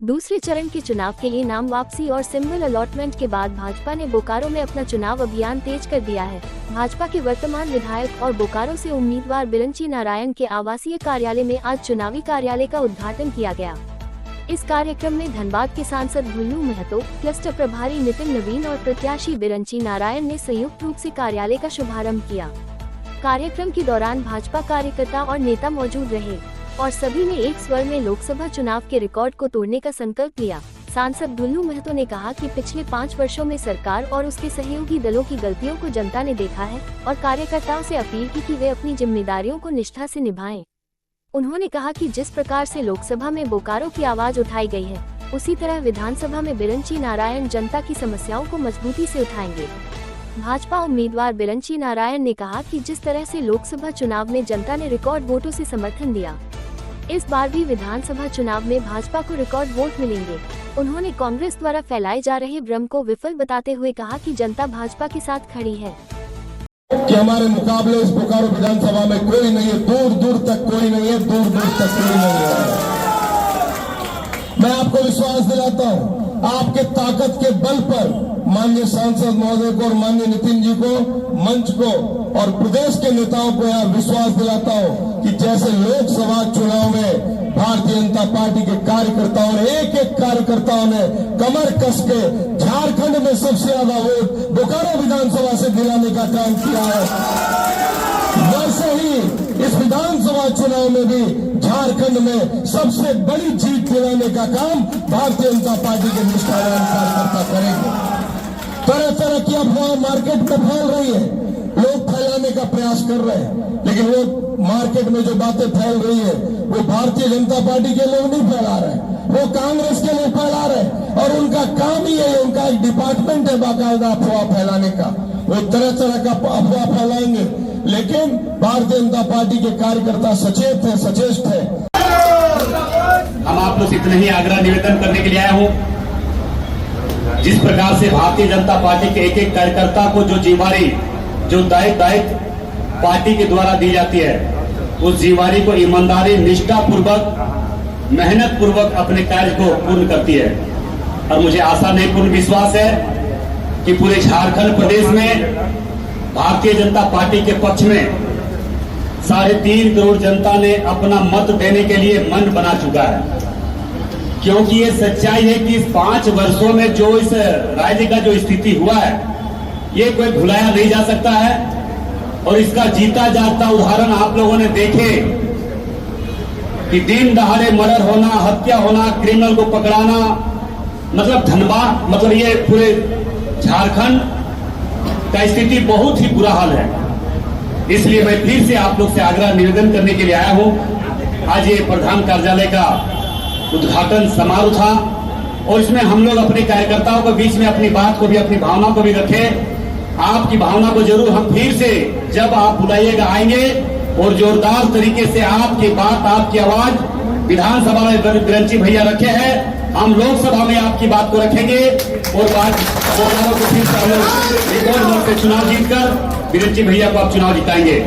दूसरे चरण के चुनाव के लिए नाम वापसी और सिंबल अलॉटमेंट के बाद भाजपा ने बोकारो में अपना चुनाव अभियान तेज कर दिया है। भाजपा के वर्तमान विधायक और बोकारो से उम्मीदवार बिरंची नारायण के आवासीय कार्यालय में आज चुनावी कार्यालय का उद्घाटन किया गया। इस कार्यक्रम में धनबाद के सांसद भुल्लू महतो, क्लस्टर प्रभारी नितिन नवीन और प्रत्याशी बिरंची नारायण ने संयुक्त रूप से कार्यालय का शुभारंभ किया। कार्यक्रम के दौरान भाजपा कार्यकर्ता और नेता मौजूद रहे और सभी ने एक स्वर में लोकसभा चुनाव के रिकॉर्ड को तोड़ने का संकल्प लिया। सांसद भुल्लू महतो ने कहा कि पिछले 5 वर्षों में सरकार और उसके सहयोगी दलों की गलतियों को जनता ने देखा है और कार्यकर्ताओं से अपील की कि वे अपनी जिम्मेदारियों को निष्ठा से निभाएं। उन्होंने कहा कि जिस प्रकार से लोकसभा में बोकारो की आवाज उठाई गई है, उसी तरह विधानसभा में बिरंची नारायण जनता की समस्याओं को मजबूती से उठाएंगे। भाजपा उम्मीदवार बिरंची नारायण ने कहा कि जिस तरह से लोकसभा चुनाव में जनता ने रिकॉर्ड वोटों से समर्थन दिया, इस बार भी विधानसभा चुनाव में भाजपा को रिकॉर्ड वोट मिलेंगे। उन्होंने कांग्रेस द्वारा फैलाए जा रहे भ्रम को विफल बताते हुए कहा कि जनता भाजपा के साथ खड़ी है कि हमारे मुकाबले इस बोकारो विधानसभा में कोई नहीं है, दूर दूर तक कोई नहीं है, दूर दूर तक कोई नहीं है। मैं आपको विश्वास दिलाता हूं, आपके ताकत के बल पर माननीय सांसद महोदय को और माननीय नितिन जी को, मंच को और प्रदेश के नेताओं को यहां विश्वास दिलाता हूं कि जैसे लोकसभा चुनाव में भारतीय जनता पार्टी के कार्यकर्ताओं ने एक कार्यकर्ताओं ने कमर कस के झारखंड में सबसे ज्यादा वोट बोकारो विधानसभा से दिलाने का काम किया है, वैसे ही इस विधानसभा चुनाव में भी झारखंड में सबसे बड़ी जीत दिलाने का काम भारतीय जनता पार्टी के निष्ठावान कार्यकर्ता करेंगे। तरह तरह की अफवाह मार्केट में फैल रही है, लोग फैलाने का प्रयास कर रहे हैं, लेकिन वो मार्केट में जो बातें फैल रही है वो भारतीय जनता पार्टी के लोग नहीं फैला रहे, वो कांग्रेस के लोग फैला रहे और उनका काम ही है, उनका एक डिपार्टमेंट है बाकायदा अफवाह फैलाने का। वो तरह तरह का अफवाह फैलाएंगे, लेकिन भारतीय जनता पार्टी के कार्यकर्ता सचेत है, सचेष्ट है। हम आप लोग से इतना ही आग्रह निवेदन करने के लिए आया हूं, जिस प्रकार से भारतीय जनता पार्टी के एक एक कार्यकर्ता को जो जिम्मेदारी, जो दायित्व पार्टी के द्वारा दी जाती है, उस जिम्मेदारी को ईमानदारी, निष्ठा पूर्वक, मेहनत पूर्वक अपने कार्य को पूर्ण करती है। और मुझे आशा नहीं, पूर्ण विश्वास है कि पूरे झारखंड प्रदेश में भारतीय जनता पार्टी के पक्ष में 3.5 करोड़ जनता ने अपना मत देने के लिए मन बना चुका है, क्योंकि ये सच्चाई है कि इस 5 वर्षों में जो इस राज्य का जो स्थिति हुआ है, ये कोई भुलाया नहीं जा सकता है। और इसका जीता जागता उदाहरण आप लोगों ने देखे कि दिन दहाड़े मर्डर होना, हत्या होना, क्रिमिनल को पकड़ाना, मतलब धनबाद, मतलब ये पूरे झारखंड का स्थिति बहुत ही बुरा हाल है। इसलिए मैं फिर से आप लोग से आग्रह निवेदन करने के लिए आया हूं। आज ये प्रधान कार्यालय का उद्घाटन समारोह था और इसमें हम लोग अपने कार्यकर्ताओं के बीच में अपनी बात को भी, अपनी भावना को भी रखें। आपकी भावना को जरूर हम फिर से जब आप बुलाइएगा आएंगे और जोरदार तरीके से आपकी बात, आपकी आवाज विधानसभा में बिरंची भैया रखे हैं, हम लोकसभा में आपकी बात को रखेंगे और बात बोकारो को फिर से हम लोग रिकॉर्ड वोट से चुनाव जीतकर बिरंची भैया को आप चुनाव जिताएंगे।